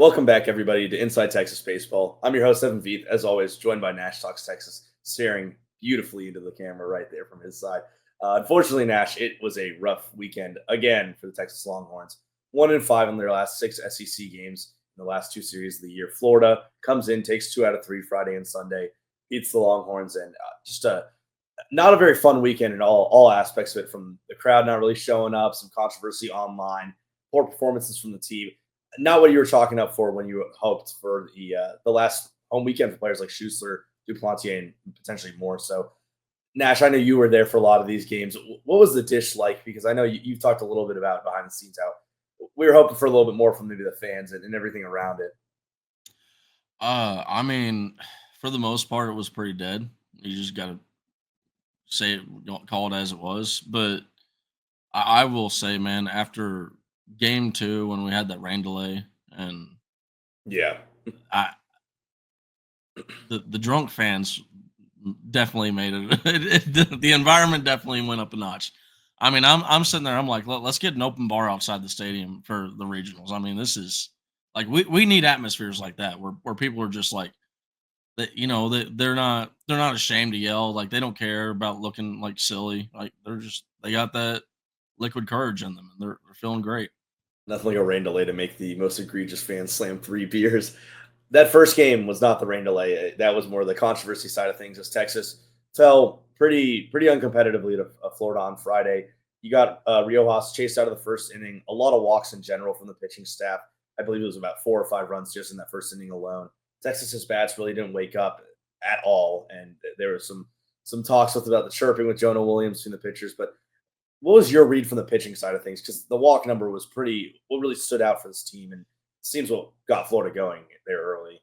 Welcome back, everybody, to Inside Texas Baseball. I'm your host, Evan Veith, as always, joined by Nash Talks Texas, staring beautifully into the camera right there from his side. Unfortunately, Nash, it was a rough weekend again for the Texas Longhorns. 1-5 in their last 6 SEC games in the last 2 series of the year. Florida comes in, takes 2 out of 3 Friday and Sunday, beats the Longhorns, and just a not a very fun weekend in all aspects of it. From the crowd not really showing up, some controversy online, poor performances from the team. Not what you were chalking up for when you hoped for the last home weekend for players like Schuster, Duplantier, and potentially more. So, Nash, I know you were there for a lot of these games. What was the dish like? Because I know you've talked a little bit about behind the scenes how we were hoping for a little bit more from maybe the fans and everything around it. I mean, for the most part, it was pretty dead. You just got to say it, call it as it was. But I will say, man, after game two, when we had that rain delay, and Yeah. I, the drunk fans definitely made it. The environment definitely went up a notch. I mean, I'm sitting there. I'm like, let's get an open bar outside the stadium for the regionals. I mean, this is like we need atmospheres like that where people are just like that, they're not ashamed to yell, like, they don't care about looking, like, silly, like, they got that liquid courage in them, and they're feeling great. Nothing like a rain delay to make the most egregious fans slam 3 beers. That first game was not the rain delay. That was more the controversy side of things as Texas fell pretty uncompetitively to Florida on Friday. You got Riojas chased out of the first inning. A lot of walks in general from the pitching staff. I believe it was about 4 or 5 runs just in that first inning alone. Texas's bats really didn't wake up at all, and there was some talks with about the chirping with Jonah Williams between the pitchers. But what was your read from the pitching side of things? Because the walk number was pretty. What really stood out for this team, and it seems what got Florida going there early.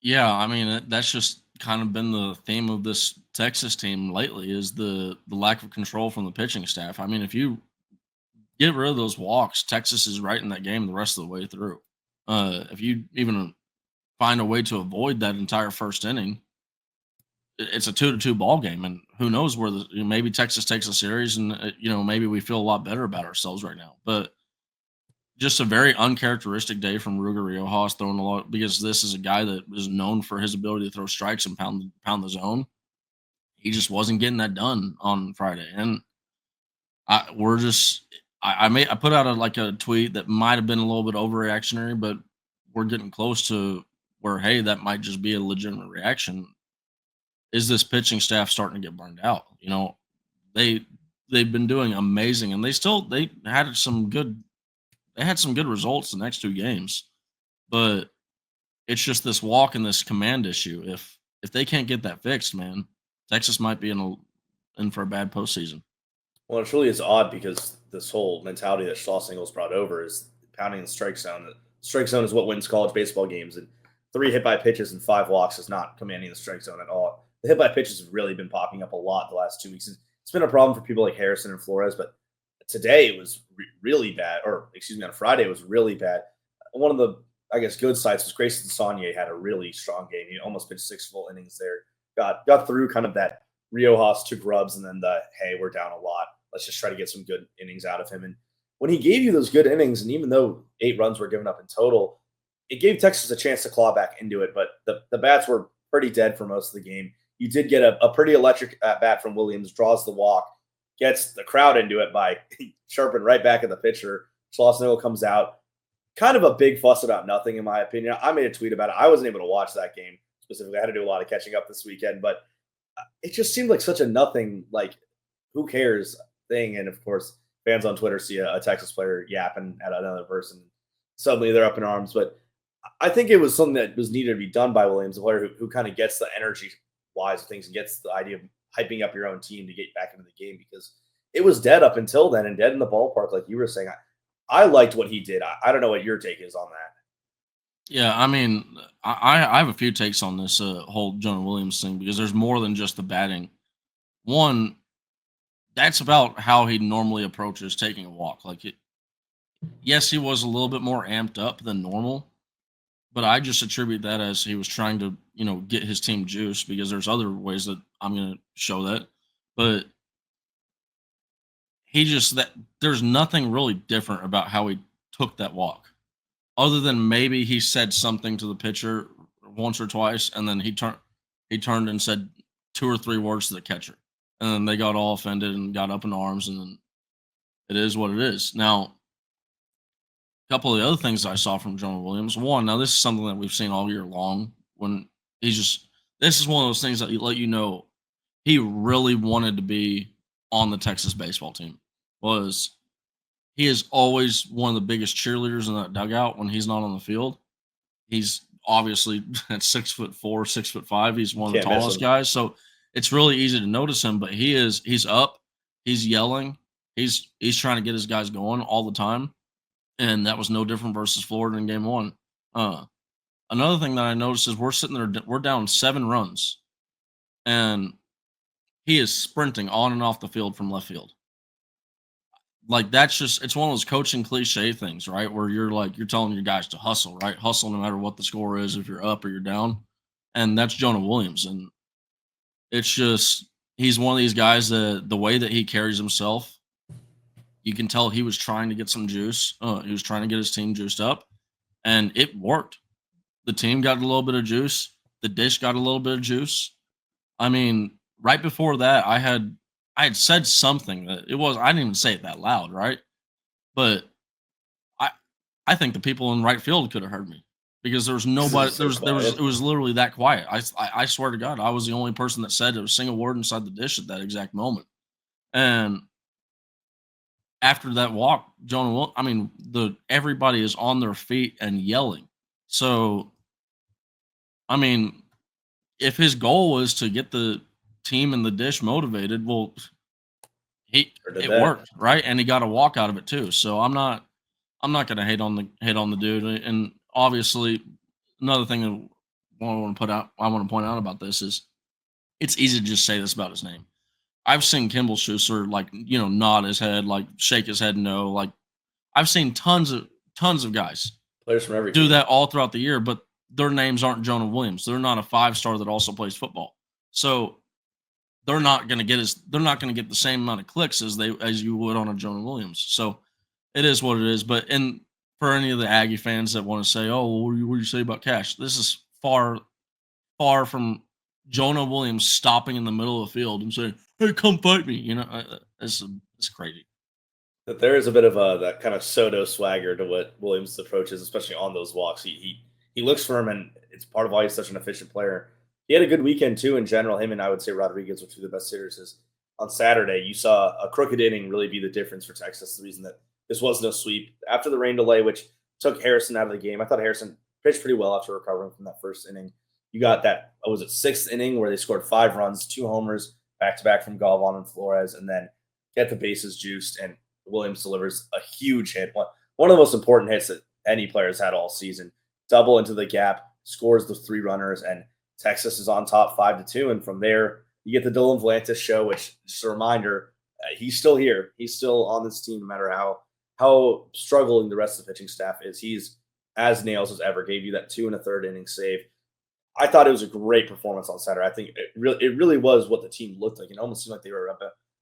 Yeah, I mean, that's just kind of been the theme of this Texas team lately is the lack of control from the pitching staff. I mean, if you get rid of those walks, Texas is right in that game the rest of the way through. If you even find a way to avoid that entire first inning, it's a 2-2 ball game, and who knows where maybe Texas takes a series, and maybe we feel a lot better about ourselves right now. But just a very uncharacteristic day from Ruger Riojas throwing a lot because this is a guy that is known for his ability to throw strikes and pound the zone. He just wasn't getting that done on Friday, and we're just I put out a tweet that might have been a little bit overreactionary, but we're getting close to where hey, that might just be a legitimate reaction. Is this pitching staff starting to get burned out? They they've been doing amazing, and they had some good results the next two games, but it's just this walk and this command issue. If they can't get that fixed, man, Texas might be in for a bad postseason. Well, it really is odd because this whole mentality that Shaw Singles brought over is pounding the strike zone. The strike zone is what wins college baseball games, and 3 hit by pitches and 5 walks is not commanding the strike zone at all. The hit by pitches have really been popping up a lot the last 2 weeks. It's been a problem for people like Harrison and Flores, but today it was really bad, or excuse me, on Friday it was really bad. One of the, I guess, good sides was Grayson Saunier had a really strong game. He almost pitched 6 full innings there. Got through kind of that Riojas took rubs, and then the hey, we're down a lot. Let's just try to get some good innings out of him. And when he gave you those good innings, and even though 8 runs were given up in total, it gave Texas a chance to claw back into it. But the bats were pretty dead for most of the game. You did get a pretty electric at bat from Williams, draws the walk, gets the crowd into it by chirping right back at the pitcher. Schlossnagel comes out. Kind of a big fuss about nothing, in my opinion. I made a tweet about it. I wasn't able to watch that game specifically. I had to do a lot of catching up this weekend, but it just seemed like such a nothing, like, who cares thing. And of course, fans on Twitter see a Texas player yapping at another person. Suddenly they're up in arms. But I think it was something that was needed to be done by Williams, a player who kind of gets the energy wise of things and gets the idea of hyping up your own team to get back into the game because it was dead up until then and dead in the ballpark, like you were saying. I liked what he did. I don't know what your take is on that. Yeah, I mean, I have a few takes on this whole Jonah Williams thing because there's more than just the batting. One, that's about how he normally approaches taking a walk. Yes, he was a little bit more amped up than normal, but I just attribute that as he was trying to, get his team juice because there's other ways that I'm going to show that. But he just that there's nothing really different about how he took that walk. other than maybe he said something to the pitcher once or twice, and then he turned and said 2 or 3 words to the catcher, and then they got all offended and got up in arms, and then it is what it is. Now, a couple of the other things I saw from Jonah Williams. One, now this is something that we've seen all year long when he's just this is one of those things that let you know he really wanted to be on the Texas baseball team. Was he is always one of the biggest cheerleaders in that dugout when he's not on the field. He's obviously at 6'4", 6'5". He's one of the Can't miss tallest him. guys, so it's really easy to notice him. But he's up, he's yelling, he's trying to get his guys going all the time, and that was no different versus Florida in game one. Uh, Another thing that I noticed is we're down 7 runs, and he is sprinting on and off the field from left field. Like that's just it's one of those coaching cliche things, right? Where you're telling your guys to hustle, right? Hustle no matter what the score is, if you're up or you're down. And that's Jonah Williams. And it's just he's one of these guys that the way that he carries himself, you can tell he was trying to get some juice. He was trying to get his team juiced up, and it worked. The team got a little bit of juice. The dish got a little bit of juice. I mean, right before that, I had said something that it was I didn't even say it that loud, right? But I I think the people in right field could have heard me because there was nobody. So It quiet. was literally that quiet. I swear to God, I was the only person that said a single word inside the dish at that exact moment. And after that walk, I mean, the everybody is on their feet and yelling. So I mean, if his goal was to get the team and the dish motivated, well, he Or did it that. worked, right? And he got a walk out of it too. So I'm not gonna hate on the dude. And obviously, another thing that I want to point out about this is it's easy to just say this about his name. I've seen Kimball Schuster nod his head, like shake his head no. Like I've seen tons of guys Players from every do team. that all throughout the year, but their names aren't Jonah Williams. They're not a 5-star that also plays football. So they're not gonna get the same amount of clicks as you would on a Jonah Williams. So it is what it is. But and for any of the Aggie fans that want to say, "Oh, well, what do you say about Cash?" This is far from Jonah Williams stopping in the middle of the field and saying, "Hey, come fight me." It's crazy. That there is a bit of that kind of Soto swagger to what Williams' approach is, especially on those walks. He looks for him, and it's part of why he's such an efficient player. He had a good weekend too in general. Him and I would say Rodriguez were two of the best hitters. On Saturday, you saw a crooked inning really be the difference for Texas. The reason that this was no sweep after the rain delay, which took Harrison out of the game. I thought Harrison pitched pretty well after recovering from that first inning. You got that was it sixth inning where they scored 5 runs, 2 homers back to back from Galvan and Flores, and then get the bases juiced and Williams delivers a huge hit, one of the most important hits that any player has had all season. Double into the gap, scores the 3 runners, and Texas is on top 5-2. And from there, you get the Dylan Vlantis show, which just a reminder, he's still here. He's still on this team, no matter how struggling the rest of the pitching staff is. He's as nails as ever. Gave you that 2 1/3 inning save. I thought it was a great performance on Saturday. I think it really was what the team looked like. It almost seemed like they were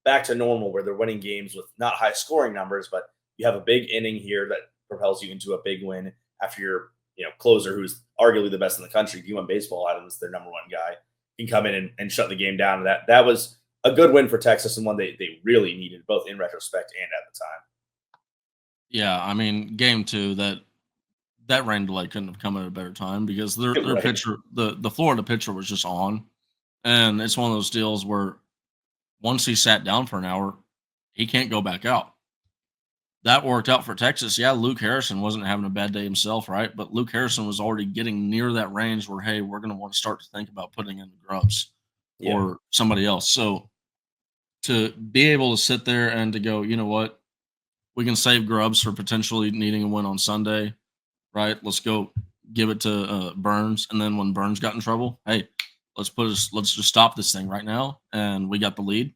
back to normal, where they're winning games with not high scoring numbers, but you have a big inning here that propels you into a big win after your closer, who's arguably the best in the country. D1 Baseball Adams, their number one guy, can come in and shut the game down. That was a good win for Texas and one they really needed, both in retrospect and at the time. Yeah, I mean, game two that rain delay couldn't have come at a better time because their Right. pitcher, the Florida pitcher, was just on, and it's one of those deals where once he sat down for an hour, he can't go back out. That worked out for Texas. Yeah, Luke Harrison wasn't having a bad day himself, right? But Luke Harrison was already getting near that range where, hey, we're going to want to start to think about putting in the Grubs Yeah. or somebody else. So to be able to sit there and to go, you know what, we can save Grubs for potentially needing a win on Sunday, right? Let's go give it to Burns, and then when Burns got in trouble, hey, let's just stop this thing right now, and we got the lead.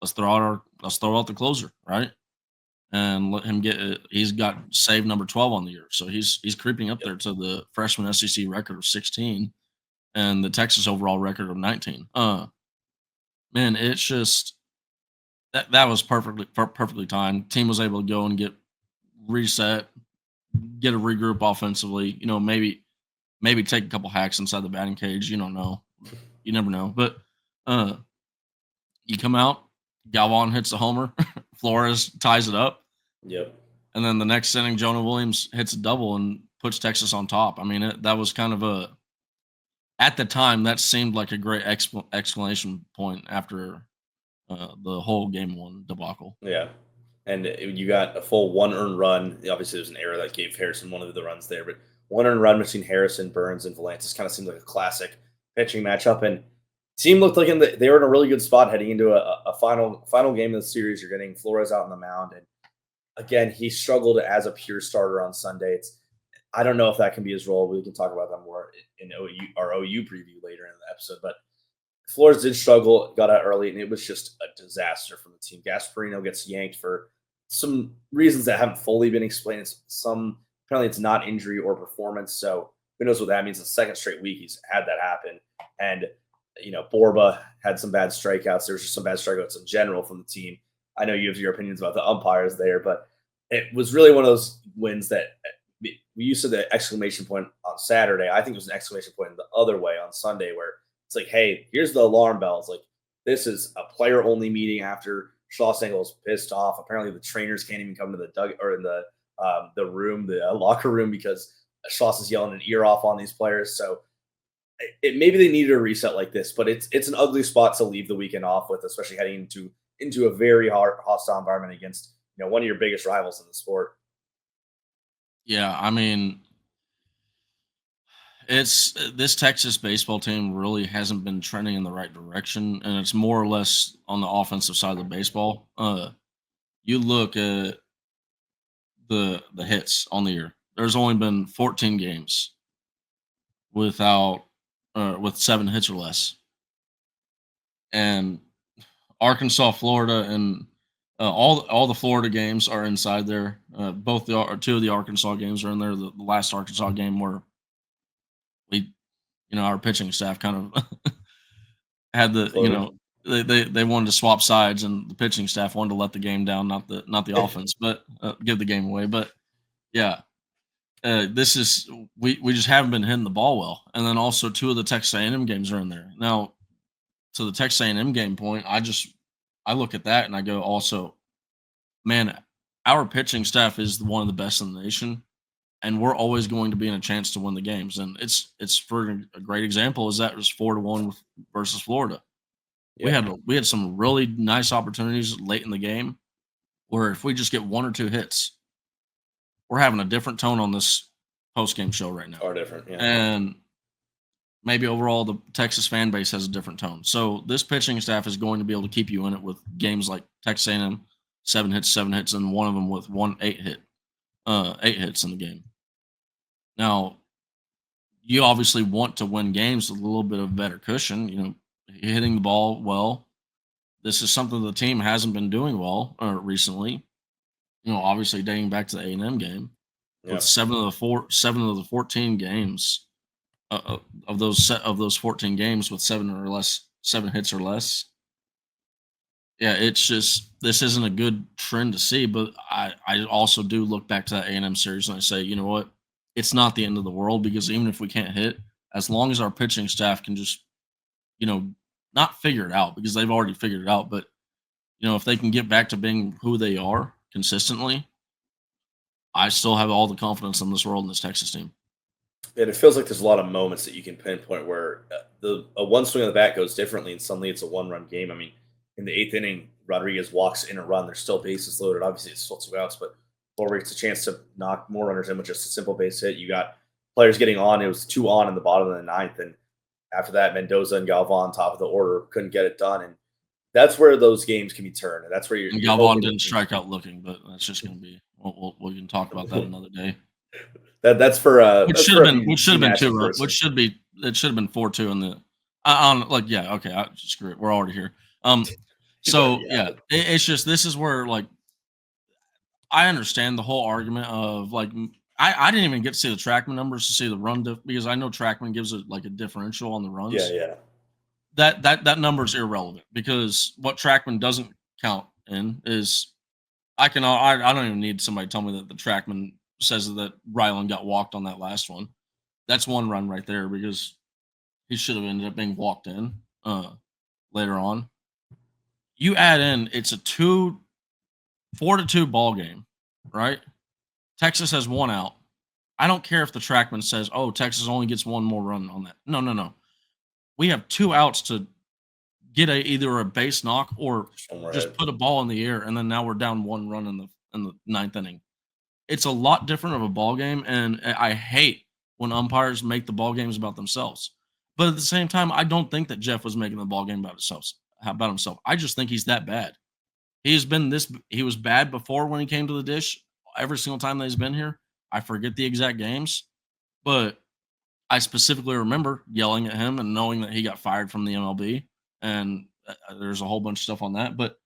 Let's throw out the closer, right? And let him get it. He's got save number 12 on the year. So he's creeping up Yep. there to the freshman SEC record of 16 and the Texas overall record of 19. Man, it's just that was perfectly timed. Team was able to go and get reset, get a regroup offensively. Maybe take a couple hacks inside the batting cage. You don't know. You never know. But uh, you come out, Galvan hits a homer, Flores ties it up, Yep. and then the next inning, Jonah Williams hits a double and puts Texas on top. I mean, that was kind of at the time that seemed like a great exclamation point after the whole game one debacle. Yeah. And you got a full one earned run. Obviously, there's an error that gave Harrison one of the runs there, but one earned run between Harrison, Burns, and Valantis kind of seemed like a classic pitching matchup. And team looked like they were in a really good spot heading into a final game of the series. You're getting Flores out on the mound, and again, he struggled as a pure starter on Sunday. I don't know if that can be his role. We can talk about that more in our OU preview later in the episode, but Flores did struggle, got out early, and it was just a disaster from the team. Gasparino gets yanked for some reasons that haven't fully been explained. Apparently it's not injury or performance, so who knows what that means. The second straight week he's had that happen, and Borba had some bad strikeouts. There was just some bad strikeouts in general from the team. I know you have your opinions about the umpires there, but it was really one of those wins that we used to the exclamation point on Saturday. I think it was an exclamation point the other way on Sunday where it's like, hey, here's the alarm bells. Like, this is a player only meeting after Schlossingel's pissed off. Apparently, the trainers can't even come to the or in the room, the locker room, because Schloss is yelling an ear off on these players. So maybe they needed a reset like this, but it's an ugly spot to leave the weekend off with, especially heading into a very hard hostile environment against one of your biggest rivals in the sport. Yeah, I mean, it's this Texas baseball team really hasn't been trending in the right direction, and it's more or less on the offensive side of the baseball. You look at the hits on the year. There's only been 14 games with 7 hits or less, and Arkansas, Florida, and all the Florida games are inside there. Both or two of the Arkansas games are in there. The last Arkansas game where we, our pitching staff kind of had they wanted to swap sides, and the pitching staff wanted to let the game down, not the offense, but give the game away. But yeah, this is we just haven't been hitting the ball well, and then also two of the Texas A&M games are in there now. To the Texas A&M game point, I look at that and I go, also, man, our pitching staff is one of the best in the nation, and we're always going to be in a chance to win the games. And it's for a great example is that it was 4-1 versus Florida. Yeah. We had some really nice opportunities late in the game where if we just get one or two hits, we're having a different tone on this post game show right now. Are different, yeah. And maybe overall the Texas fan base has a different tone. So this pitching staff is going to be able to keep you in it with games like Texas A&M, 7 hits, and one of them with 8 hits in the game. Now, you obviously want to win games with a little bit of better cushion, hitting the ball well. This is something the team hasn't been doing well recently. Obviously dating back to the A&M game, with 7 of the 14 games of those 14 games with 7 hits or less. Yeah, it's just this isn't a good trend to see. But I also do look back to that A&M series and I say, you know what, it's not the end of the world, because even if we can't hit, as long as our pitching staff can just not figure it out, because they've already figured it out, but if they can get back to being who they are consistently, I still have all the confidence in this world in this Texas team. And it feels like there's a lot of moments that you can pinpoint where a one swing of the bat goes differently, and suddenly it's a one-run game. I mean, in the 8th inning, Rodriguez walks in a run. There's still bases loaded. Obviously, it's still 2 outs, but Florida gets a chance to knock more runners in with just a simple base hit. You got players getting on. It was 2 on in the bottom of the 9th, and after that, Mendoza and Galvan, top of the order, couldn't get it done. And that's where those games can be turned. And that's where you're Galvan didn't strike out looking, but that's just going to be. We can talk about that another day. That's for which should have been 2. Which should be it should have been 4-2 in the okay. Screw it. We're already here. So yeah, it's just this is where I understand the whole argument of I didn't even get to see the TrackMan numbers to see the run because I know TrackMan gives it a differential on the runs. Yeah. That number is irrelevant, because what TrackMan doesn't count in is I don't even need somebody to tell me that the TrackMan says that Ryland got walked on that last one. That's one run right there because he should have ended up being walked in later on. You add in it's a 4-2 ball game, right? Texas has one out. I don't care if the trackman says, "Oh, Texas only gets one more run on that." No, no, no. We have 2 outs to get either a base knock or just Right. put a ball in the air, and then now we're down 1 run in the ninth inning. It's a lot different of a ball game, and I hate when umpires make the ball games about themselves. But at the same time, I don't think that Jeff was making the ball game about himself. I just think he's that bad. He was bad before when he came to the dish. Every single time that he's been here, I forget the exact games, but I specifically remember yelling at him and knowing that he got fired from the MLB, and there's a whole bunch of stuff on that. But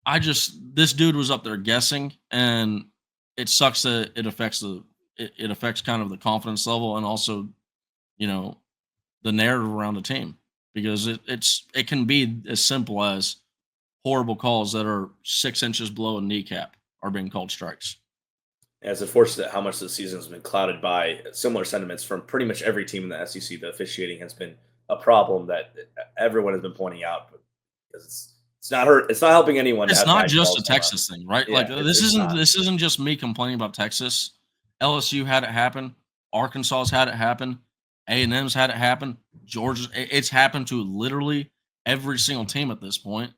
this dude was up there guessing, and it sucks that it affects kind of the confidence level and also you know the narrative around the team because it can be as simple as horrible calls that are 6 inches below a kneecap are being called strikes. And it's unfortunate how much the season has been clouded by similar sentiments from pretty much every team in the SEC. The officiating has been a problem that everyone has been pointing out because it's not helping anyone to It's have not nice just a balls come out. Texas thing, right? Like Yeah, it's not. this isn't just me complaining about Texas. LSU had it happen. Arkansas's had it happen. A&M's had it happen. Georgia's it's happened to literally every single team at this point.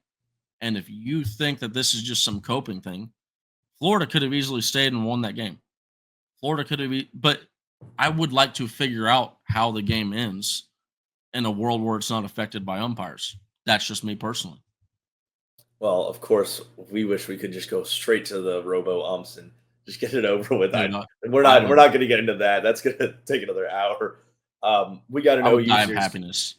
And if you think that this is just some coping thing, Florida could have easily stayed and won that game. Florida could have, but I would like to figure out how the game ends in a world where it's not affected by umpires. That's just me personally. Well, of course, we wish we could just go straight to the robo umps and just get it over with. Dude, I We're would not going to get into that. That's going to take another hour. We got an I would OU die of series. happiness.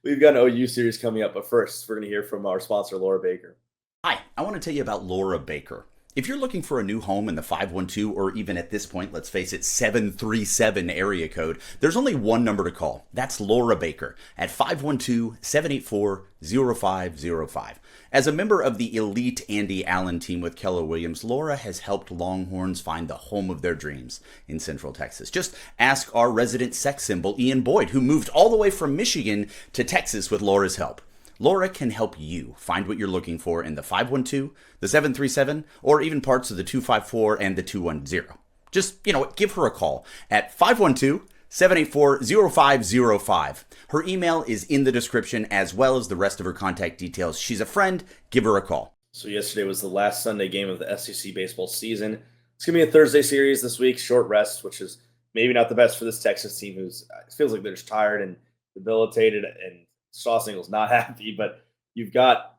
We've got an OU series coming up, but first, we're going to hear from our sponsor, Laura Baker. Hi, I want to tell you about Laura Baker. If you're looking for a new home in the 512 or even at this point, let's face it, 737 area code, there's only one number to call. That's Laura Baker at 512-784-0505. As a member of the elite Andy Allen team with Keller Williams, Laura has helped Longhorns find the home of their dreams in Central Texas. Just ask our resident sex symbol, Ian Boyd, who moved all the way from Michigan to Texas with Laura's help. Laura can help you find what you're looking for in the 512, the 737, or even parts of the 254 and the 210. Just, give her a call at 512-784-0505. Her email is in the description as well as the rest of her contact details. She's a friend. Give her a call. So yesterday was the last Sunday game of the SEC baseball season. It's going to be a Thursday series this week, short rest, which is maybe not the best for this Texas team who's it feels like they're just tired and debilitated, and Single's not happy, but you've got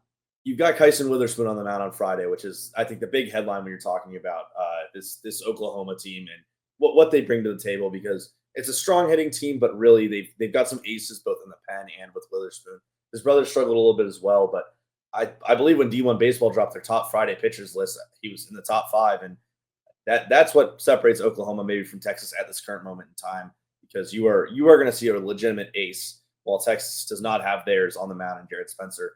Kyson Witherspoon on the mound on Friday, which is I think the big headline when you're talking about this Oklahoma team and what they bring to the table, because it's a strong hitting team, but really they've got some aces both in the pen and with Witherspoon. His brother struggled a little bit as well, but I believe when D1 Baseball dropped their top Friday pitchers list, he was in the top 5, and that's what separates Oklahoma maybe from Texas at this current moment in time, because you are going to see a legitimate ace while Texas does not have theirs on the mound in Garrett Spencer.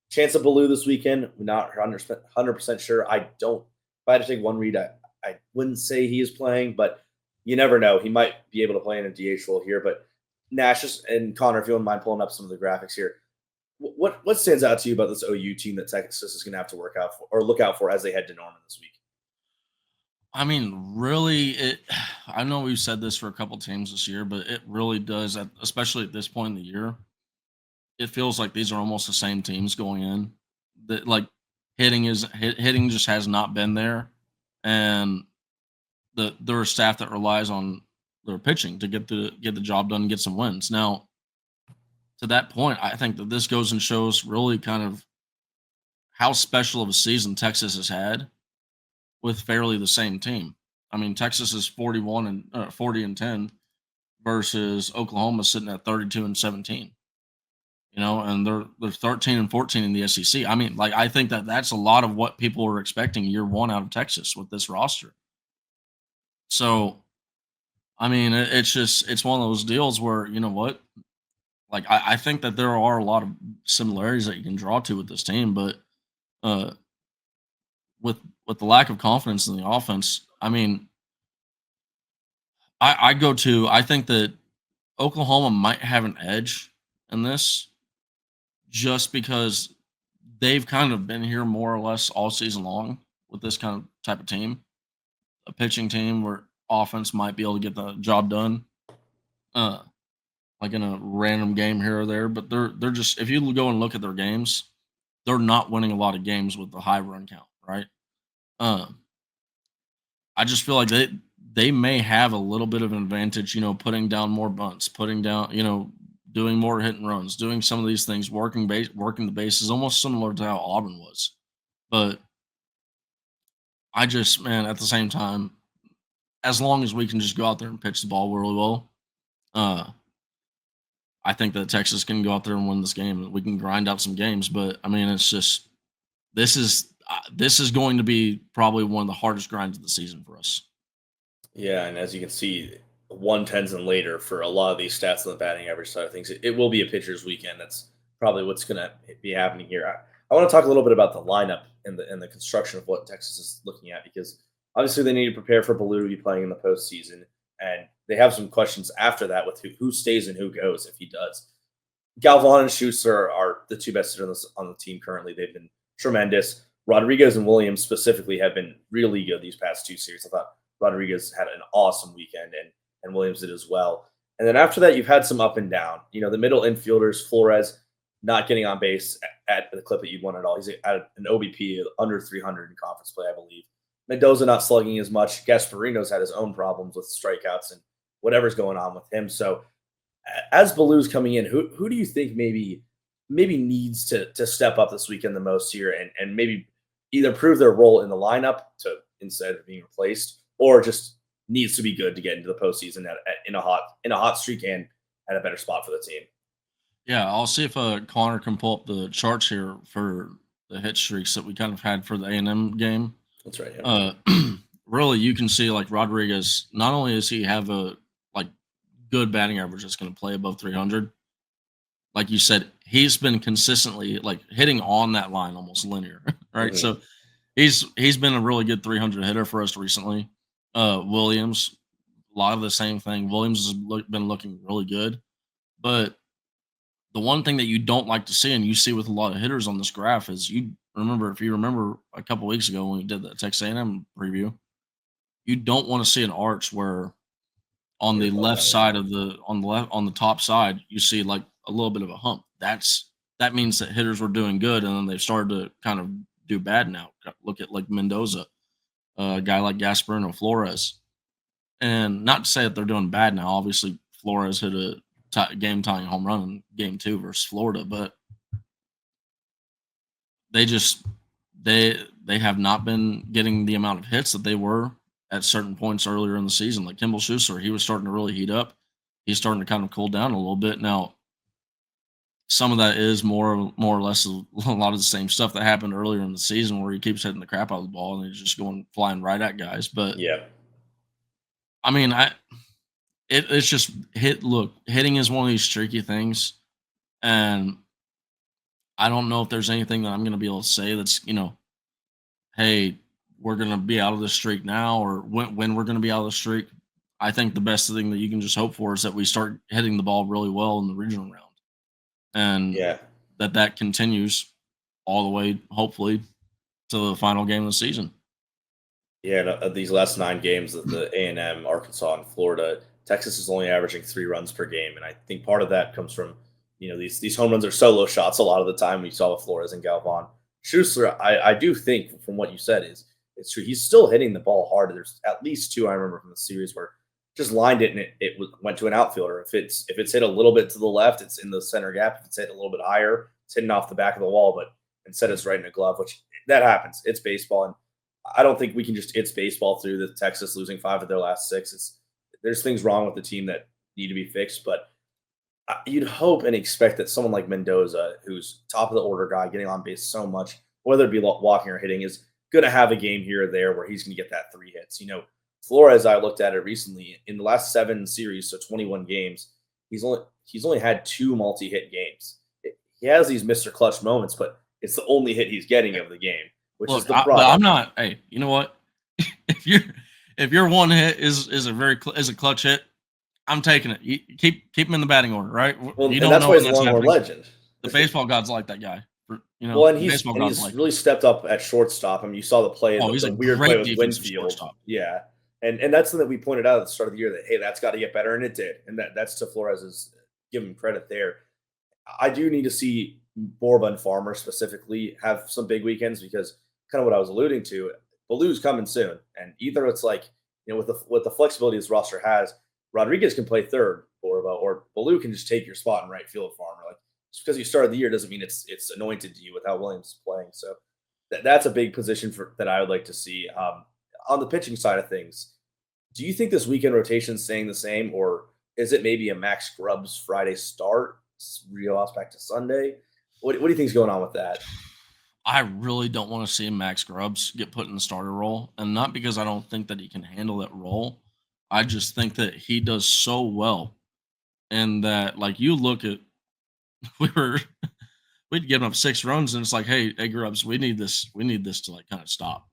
Chance of Baloo this weekend, we're not 100% sure. If I had to take one read, I wouldn't say he is playing, but you never know. He might be able to play in a DH role here. But Nash and Connor, if you don't mind pulling up some of the graphics here, what stands out to you about this OU team that Texas is going to have to work out for or look out for as they head to Norman this week? I mean, really, I know we've said this for a couple teams this year, but it really does, especially at this point in the year, it feels like these are almost the same teams going in. That like hitting just has not been there, and there are staff that relies on their pitching to get the job done and get some wins. Now, to that point, I think that this goes and shows really kind of how special of a season Texas has had with fairly the same team. I mean, Texas is 40 and 10 versus Oklahoma sitting at 32 and 17. And they're 13 and 14 in the SEC. I mean, like I think that's a lot of what people were expecting year one out of Texas with this roster. So, I mean, it's one of those deals where you know what, like I think that there are a lot of similarities that you can draw to with this team, but with with the lack of confidence in the offense, I mean, I think that Oklahoma might have an edge in this just because they've kind of been here more or less all season long with this kind of type of team, a pitching team where offense might be able to get the job done, uh, like in a random game here or there. But they're just, if you go and look at their games, they're not winning a lot of games with the high run count, right? Um, I just feel like they may have a little bit of an advantage, putting down more bunts, putting down, doing more hit and runs, doing some of these things, working the bases, almost similar to how Auburn was. But I just, man, at the same time, as long as we can just go out there and pitch the ball really well, uh, I think that Texas can go out there and win this game. We can grind out some games, but I mean, it's just this is going to be probably one of the hardest grinds of the season for us. Yeah, and as you can see, 110s and later for a lot of these stats on the batting average side of things, it will be a pitcher's weekend. That's probably what's going to be happening here. I want to talk a little bit about the lineup and the construction of what Texas is looking at, because obviously they need to prepare for Baloo to be playing in the postseason, and they have some questions after that with who stays and who goes if he does. Galvan and Schuster are the two best hitters on the team currently. They've been tremendous. Rodriguez and Williams specifically have been really good these past two series. I thought Rodriguez had an awesome weekend, and Williams did as well. And then after that, you've had some up and down. The middle infielders, Flores not getting on base at the clip that you'd want at all. He's at an OBP of under 300 in conference play, I believe. Mendoza not slugging as much. Gasparino's had his own problems with strikeouts and whatever's going on with him. So as Baloo's coming in, who do you think maybe needs to step up this weekend the most here and maybe either prove their role in the lineup instead of being replaced, or just needs to be good to get into the postseason in a hot streak and at a better spot for the team? Yeah, I'll see if Connor can pull up the charts here for the hit streaks that we kind of had for the A&M game. That's right. Yeah. Really, you can see like Rodriguez. Not only does he have a like good batting average that's going to play above 300, like you said, he's been consistently like hitting on that line almost linear, right? Mhm. So he's been a really good 300 hitter for us recently. Williams, a lot of the same thing. Williams has been looking really good, but the one thing that you don't like to see, and you see with a lot of hitters on this graph, is if you remember a couple weeks ago when we did the Texas A&M preview, you don't want to see an arch where on the left side of on the top side you see like a little bit of a hump. That means that hitters were doing good, and then they've started to kind of do bad now. Look at like Mendoza, a guy like Gasparino, Flores, and not to say that they're doing bad now. Obviously, Flores hit a game-tying home run in Game 2 versus Florida, but they just they have not been getting the amount of hits that they were at certain points earlier in the season. Like Kimball Schuster, he was starting to really heat up. He's starting to kind of cool down a little bit now. Some of that is more or less a lot of the same stuff that happened earlier in the season, where he keeps hitting the crap out of the ball and he's just flying right at guys. But Yeah. I mean, it's just hitting is one of these tricky things, and I don't know if there's anything that I'm going to be able to say that's, hey, we're going to be out of the streak now, or when we're going to be out of the streak. I think the best thing that you can just hope for is that we start hitting the ball really well in the regional round, and Yeah. that continues all the way, hopefully, to the final game of the season. Yeah, these last 9 games of the A&M, Arkansas, and Florida, Texas is only averaging 3 runs per game, and I think part of that comes from these home runs are solo shots a lot of the time. We saw with Flores and Galvan. Schuster, I do think from what you said it's true. He's still hitting the ball hard. There's at least 2 I remember from the series where just lined it and it went to an outfielder. If it's hit a little bit to the left, it's in the center gap. If it's hit a little bit higher, it's hitting off the back of the wall. But instead, it's right in a glove, which that happens. It's baseball, and I don't think we can just it's baseball through the Texas losing 5 of their last 6. There's things wrong with the team that need to be fixed, but you'd hope and expect that someone like Mendoza, who's top of the order guy, getting on base so much, whether it be walking or hitting, is going to have a game here or there where he's going to get that 3 hits. Flores, I looked at it recently, in the last 7 series, so 21 games, he's only had 2 multi-hit games. He has these Mr. Clutch moments, but it's the only hit he's getting of the game. which Look, is the but problem. I'm not. Hey, you know what? if your one hit is a clutch hit, I'm taking it. You keep him in the batting order, right? Well, You and don't that's know why when he's a that's Longhorn happening. legend. The baseball gods like that guy. Well, and The baseball gods he's like really him. stepped up at shortstop. I mean, you saw the play, Oh, he's the a weird play great with defensive Winfield. shortstop. Yeah, and that's something that we pointed out at the start of the year that hey, that's got to get better, and it did. And that's to Flores's give him credit there. I do need to see Borba and Farmer specifically have some big weekends because kind of what I was alluding to, Baloo's coming soon, and either it's like with the flexibility this roster has, Rodriguez can play third, or Baloo can just take your spot in right field, Farmer. Like just because you started the year doesn't mean it's anointed to you with how Williams is playing. So that's a big position for that I would like to see. On the pitching side of things, do you think this weekend rotation is staying the same, or is it maybe a Max Grubbs Friday start, Rios back to Sunday? What do you think is going on with that? I really don't want to see Max Grubbs get put in the starter role, and not because I don't think that he can handle that role. I just think that he does so well, and that like you look at we were we'd given up 6 runs, and it's like, hey, Grubbs, we need this to like kind of stop.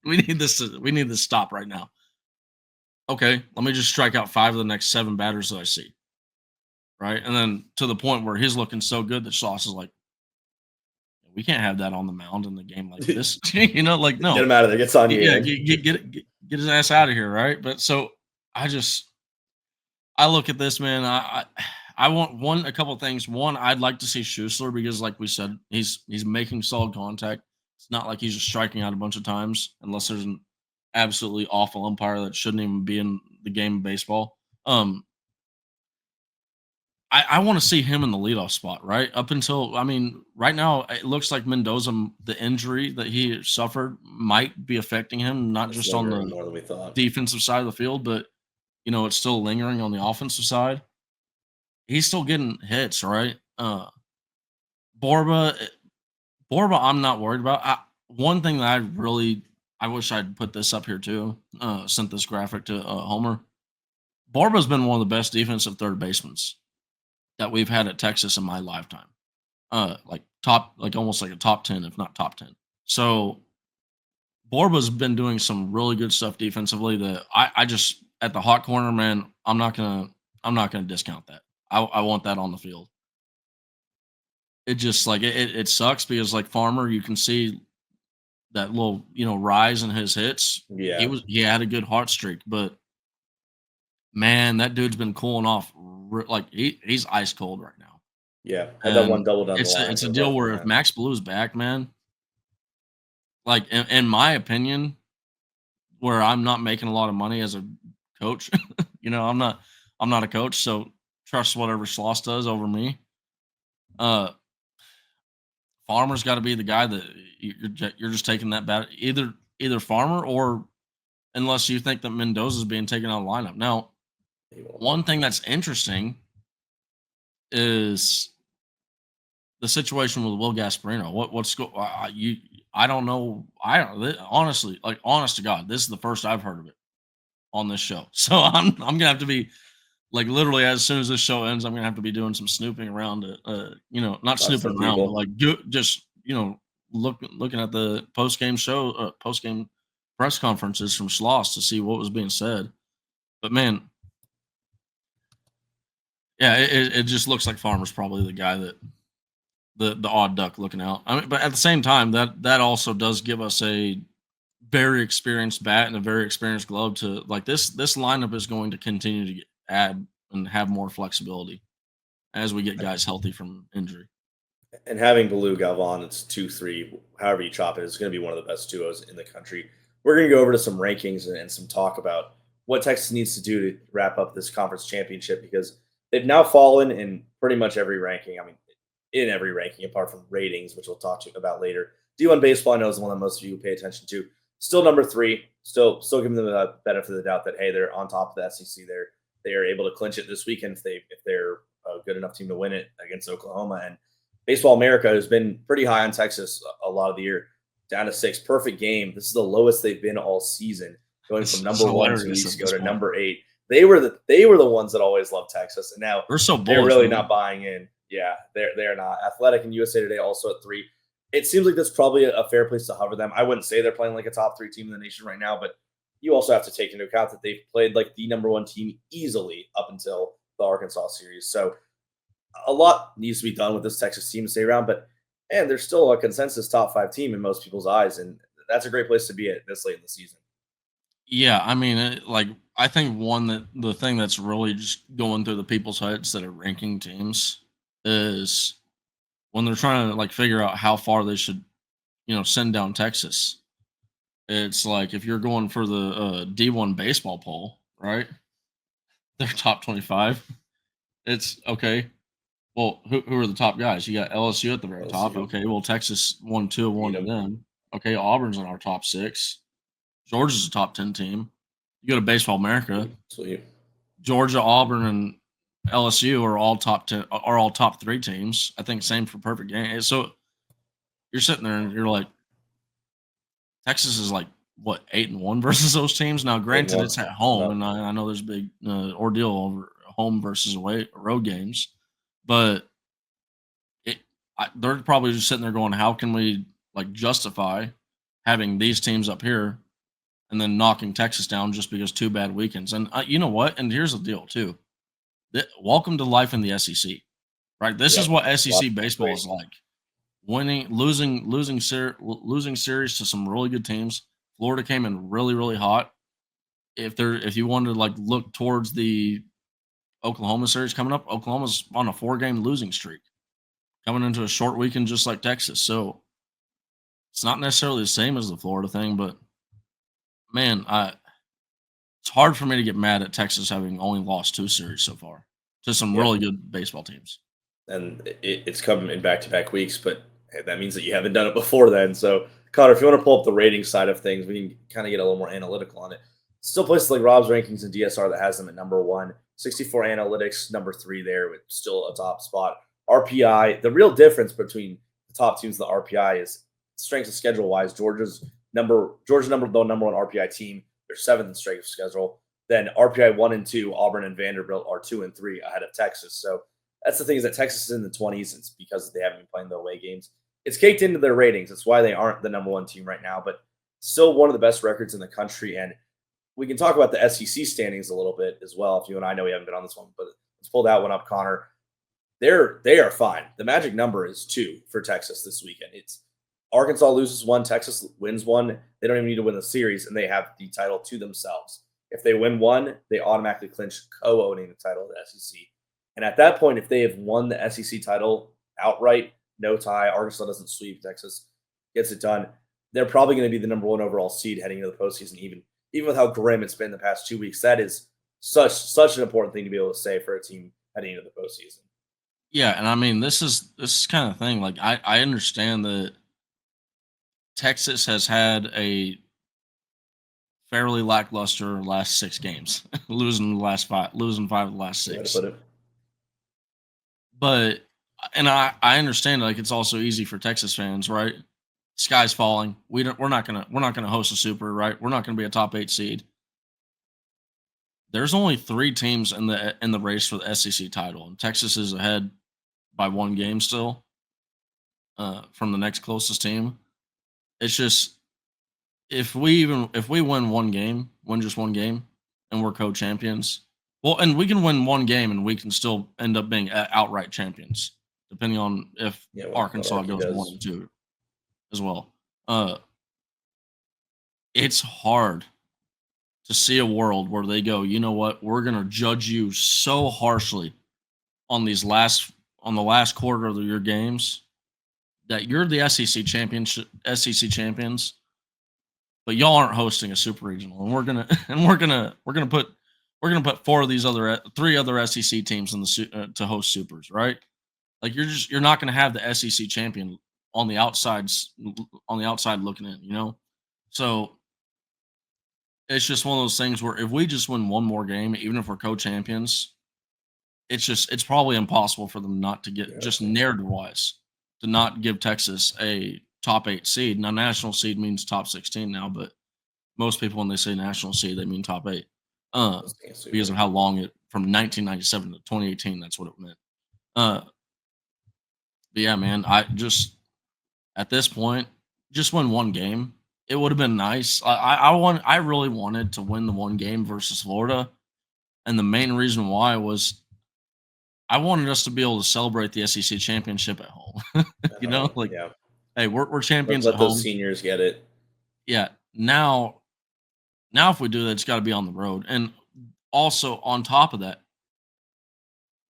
we need this to stop right now. Okay, let me just strike out 5 of the next 7 batters that I see. Right. And then to the point where he's looking so good that Sauce is like, we can't have that on the mound in the game like this. Like, no. Get him out of there. Get Sonya Yeah, in. get his ass out of here, right? But so I look at this, man. I want a couple of things. One, I'd like to see Schussler because, like we said, he's making solid contact. It's not like he's just striking out a bunch of times, unless there's an absolutely awful umpire that shouldn't even be in the game of baseball. I want to see him in the leadoff spot, right? Up until, I mean, right now, it looks like Mendoza, the injury that he suffered might be affecting him, not It's just on lingering the more than we thought. defensive side of the field, but, it's still lingering on the offensive side. He's still getting hits, right? Borba, I'm not worried about. One thing that I wish I'd put this up here too, sent this graphic to Homer. Borba's been one of the best defensive third basemen that we've had at Texas in my lifetime. Like almost like a top 10, if not top 10. So Borba's been doing some really good stuff defensively that I just at the hot corner, man, I'm not gonna discount that. I want that on the field. It just like it sucks because like Farmer, you can see that little rise in his hits. Yeah. He had a good hot streak, but man, that dude's been cooling off. Like he's ice cold right now. Yeah. Had that one And double down the line. it's a deal where if Max Blue's back, man, like in my opinion, where I'm not making a lot of money as a coach, I'm not a coach, so trust whatever Schloss does over me. Farmer's got to be the guy that you're just taking that bat either Farmer or unless you think that Mendoza's being taken out of the lineup. Now, one thing that's interesting is the situation with Will Gasparino. I don't know. Honestly, like honest to God, this is the first I've heard of it on this show. So I'm gonna have to be like literally as soon as this show ends, I'm gonna have to be doing some snooping around. Not snooping around, but like just looking at the post game show, post game press conferences from Schloss to see what was being said. But man, yeah, it just looks like Farmer's probably the guy that the odd duck looking out. I mean, but at the same time, that also does give us a very experienced bat and a very experienced glove to like this lineup is going to continue to add and have more flexibility as we get guys healthy from injury. And having Baloo Galvan, it's 2-3, however you chop it, is going to be one of the best duos in the country. We're going to go over to some rankings and some talk about what Texas needs to do to wrap up this conference championship because they've now fallen in pretty much every ranking. I mean, in every ranking apart from ratings, which we'll talk to you about later. D1 baseball, I know, is the one that most of you pay attention to. Still number 3. Still giving them the benefit of the doubt that hey, they're on top of the SEC. They are able to clinch it this weekend if they're a good enough team to win it against Oklahoma. And Baseball America has been pretty high on Texas a lot of the year, down to 6. Perfect game. This is the lowest they've been all season, going from number 1 2 weeks ago to number 8. They were the ones that always loved Texas, and now they're so bullish, they're really not buying in. Yeah, they're not. Athletic and USA Today also at 3. it seems like that's probably a fair place to hover them. I wouldn't say they're playing like a top 3 team in the nation right now, but you also have to take into account that they've played like the number 1 team easily up until the Arkansas series. So a lot needs to be done with this Texas team to stay around, but and they're still a consensus top 5 team in most people's eyes, and that's a great place to be at this late in the season. Yeah, I mean, like I think the thing that's really just going through the people's heads that are ranking teams is when they're trying to like figure out how far they should, send down Texas. It's like if you're going for the D1 baseball poll, right? They're top 25. It's okay. Well, who are the top guys? You got LSU at the very top. LSU, Okay, well Texas won 2-1 beat to 'em. them. Okay, Auburn's in our top 6. Georgia's a top 10 team. You go to Baseball America, Sweet. Georgia, Auburn, and LSU are all top 10, are all top 3 teams. I think same for perfect game. So you're sitting there and you're like, Texas is like what 8-1 versus those teams. Now, granted, 8-1. it's at home, No. and I know there's a big ordeal over home versus away road games, but they're probably just sitting there going, how can we like justify having these teams up here and then knocking Texas down just because 2 bad weekends? And you know what? And here's the deal too. Welcome to life in the SEC, right? This is Yep. what Lot SEC baseball is like. Winning, losing series to some really good teams. Florida came in really, really hot. If you wanted to like look towards the Oklahoma series coming up, Oklahoma's on a 4-game losing streak coming into a short weekend just like Texas. So it's not necessarily the same as the Florida thing, but man, it's hard for me to get mad at Texas having only lost 2 series so far to some Yeah. really good baseball teams. And it's come in back-to-back weeks, but that means that you haven't done it before then. So, Connor, if you want to pull up the rating side of things, we can kind of get a little more analytical on it. Still places like Rob's rankings and DSR that has them at number 1, 64 analytics, number 3 there with still a top spot. RPI, the real difference between the top teams and the RPI is strength of schedule wise. Georgia's number the number 1 RPI team. They're 7th in strength of schedule. Then RPI 1 and 2, Auburn and Vanderbilt are 2 and 3 ahead of Texas. So that's the thing is that Texas is in the 20s. It's because they haven't been playing the away games. It's caked into their ratings. That's why they aren't the number 1 team right now, but still one of the best records in the country. And we can talk about the SEC standings a little bit as well. If you and I know we haven't been on this one, but let's pull that one up, Connor. They are fine. The magic number is 2 for Texas this weekend. It's Arkansas loses 1, Texas wins 1. They don't even need to win the series, and they have the title to themselves. If they win 1, they automatically clinch co-owning the title of the SEC. And at that point, if they have won the SEC title outright, no tie, Arkansas doesn't sweep, Texas gets it done, they're probably going to be the number 1 overall seed heading into the postseason, even with how grim it's been the past 2 weeks. That is such an important thing to be able to say for a team heading into the postseason. Yeah, and I mean this is kind of thing. Like I understand that Texas has had a fairly lackluster last 6 games, losing 5 of the last Way to 6. put it. But and I understand like it's also easy for Texas fans, right? Sky's falling. We're not gonna host a super, right? We're not gonna be a top 8 seed. There's only 3 teams in the race for the SEC title, and Texas is ahead by 1 game still from the next closest team. It's just if we win just one game, and we're co-champions. Well, and we can win 1 game, and we can still end up being outright champions, depending on if Yeah, what Arkansas Arky goes does. 1 and 2 as well. It's hard to see a world where they go, you know what, we're gonna judge you so harshly on the last quarter of your games that you're the SEC champions, but y'all aren't hosting a super regional, and we're gonna put 3 other SEC teams in to host supers, right? Like you're not gonna have the SEC champion on the outside looking in, you know. So it's just one of those things where if we just win 1 more game, even if we're co-champions, it's probably impossible for them not to get just narrative wise to not give Texas a top 8 seed. Now national seed means top 16 now, but most people when they say national seed they mean top 8 because of how long it from 1997 to 2018 that's what it meant. But yeah, man, At this point, just win one game. It would have been nice. I really wanted to win the one game versus Florida, and the main reason why was I wanted us to be able to celebrate the SEC championship at home. Like, Yeah. hey, we're champions Let at those home. seniors get it. Yeah. Now if we do that, it's got to be on the road. And also on top of that,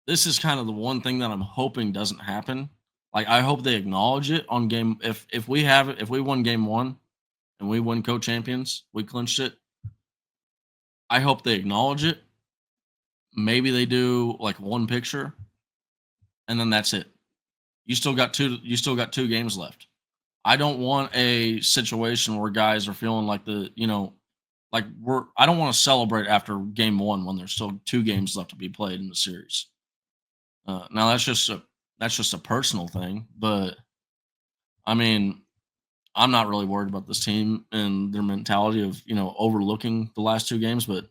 this is kind of the one thing that I'm hoping doesn't happen. Like I hope they acknowledge it on game if we have it, if we won game 1 and we win co-champions, we clinched it. I hope they acknowledge it. Maybe they do like one picture and then that's it. You still got two games left. I don't want a situation where guys are feeling like I don't want to celebrate after game 1 when there's still 2 games left to be played in the series. Now that's just a personal thing, but I mean, I'm not really worried about this team and their mentality of overlooking the last 2 games, but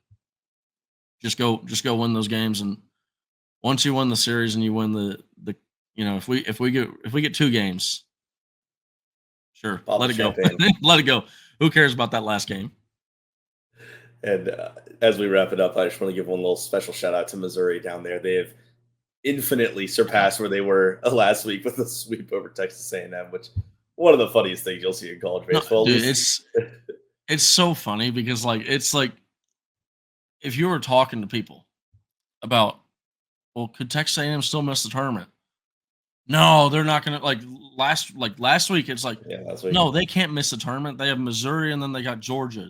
just go win those games, and once you win the series and you win the if we get 2 games, sure, Pop let the it go, champagne. let it go. Who cares about that last game? And as we wrap it up, I just want to give one little special shout out to Missouri down there. They have infinitely surpassed where they were last week with the sweep over Texas A&M, which one of the funniest things you'll see in college No, baseball. dude, it's so funny because it's like if you were talking to people about, well, could Texas A&M still miss the tournament? No, they're not gonna last week. It's like, yeah, that's what no, they can't miss the tournament. They have Missouri and then they got Georgia.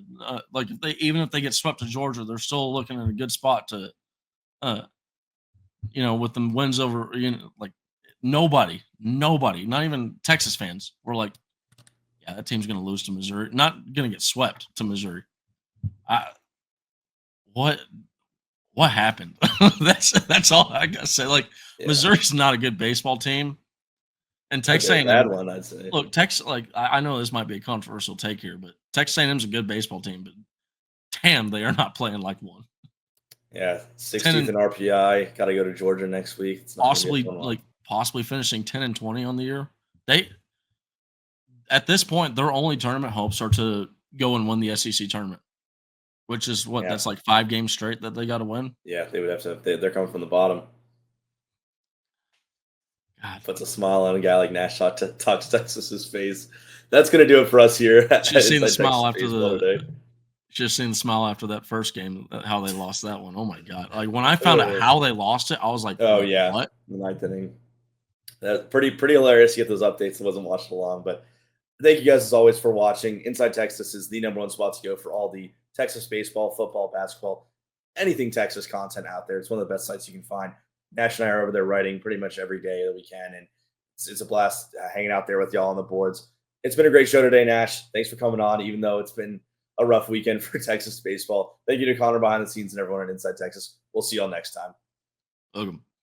Like even if they get swept to Georgia, they're still looking in a good spot to, with them wins over like nobody, not even Texas fans were like, yeah, that team's gonna lose to Missouri, not gonna get swept to Missouri. I, what happened? That's all I gotta say. Like yeah, Missouri's not a good baseball team, and Texas they're a bad A&M. one, I'd say. Look, Texas. Like I know this might be a controversial take here, but Texas A&M's a good baseball team, but damn, they are not playing like one. Yeah, 10 16th in RPI. Got to go to Georgia next week. It's not gonna be a fun one. possibly finishing 10-20 on the year. They at this point, their only tournament hopes are to go and win the SEC tournament, which is what that's like 5 games straight that they got to win. Yeah, they would have to. They're coming from the bottom. God, Puts a smile on a guy like Nash talks Texas's face. That's gonna do it for us here. just seen the Inside smile Texas after Baseball today. just seen the smile after that first game. How they lost that one. Oh my god! Like when I found out how they lost it, I was like, oh yeah, what? the 9th inning. That's pretty hilarious to get those updates. I wasn't watching along, but thank you guys as always for watching. Inside Texas is the #1 spot to go for all the Texas baseball, football, basketball, anything Texas content out there. It's one of the best sites you can find. Nash and I are over there writing pretty much every day that we can, and it's a blast hanging out there with y'all on the boards. It's been a great show today, Nash. Thanks for coming on, even though it's been a rough weekend for Texas baseball. Thank you to Connor behind the scenes and everyone at Inside Texas. We'll see y'all next time. Welcome.